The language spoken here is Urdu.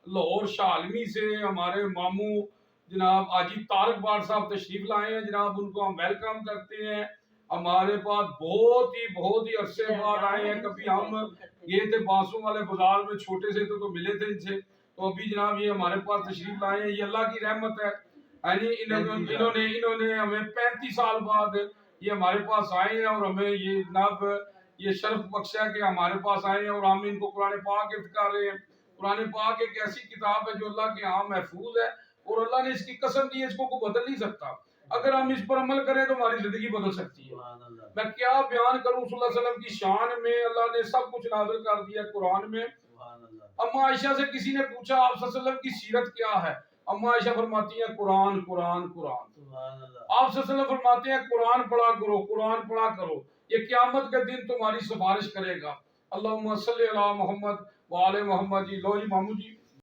لاہور شالمی سے ہمارے ماموں جناب حاجی طارق بار صاحب تشریف لائے ہیں جناب، ان کو ہم ویلکم کرتے ہیں۔ ہمارے پاس بہت ہی عرصے بعد آئے ہیں، کبھی ہم گئے تھے بانسوں والے بازار میں، چھوٹے سے تھے تو ملے تھے ان سے، تو ابھی جناب یہ ہمارے پاس تشریف لائے ہیں، یہ اللہ کی رحمت ہے۔ یعنی انہوں نے ہمیں 35 سال بعد یہ ہمارے پاس آئے ہیں، اور ہمیں یہ جناب یہ شرف بخشا کہ ہمارے پاس آئے ہیں، اور ہم ان کو قرآن پاک گفٹ کر رہے ہیں۔ قرآن پاک ایک ایسی کتاب ہے جو اللہ کے ہاں محفوظ ہے، اور اللہ نے اس کی قسم دی ہے، اس کو کوئی بدل نہیں سکتا۔ اگر ہم اس پر عمل کریں تو ہماری زندگی بدل سکتی ہے۔ میں کیا بیان کروں صلی اللہ علیہ وسلم کی شان میں، اللہ نے سب کچھ نازل کر دیا قرآن میں۔ اما عائشہ سے کسی نے پوچھا آپ صلی اللہ علیہ وسلم کی سیرت کیا ہے؟ اما عائشہ فرماتی ہیں قرآن قرآن قرآن۔ آپ صلی اللہ علیہ وسلم فرماتے ہیں قرآن پڑھا کرو، قرآن پڑھا کرو، یہ قیامت کے دن تمہاری سفارش کرے گا۔ اللہم صلی علی محمد وآل محمد۔ جی لو جی ماموں جی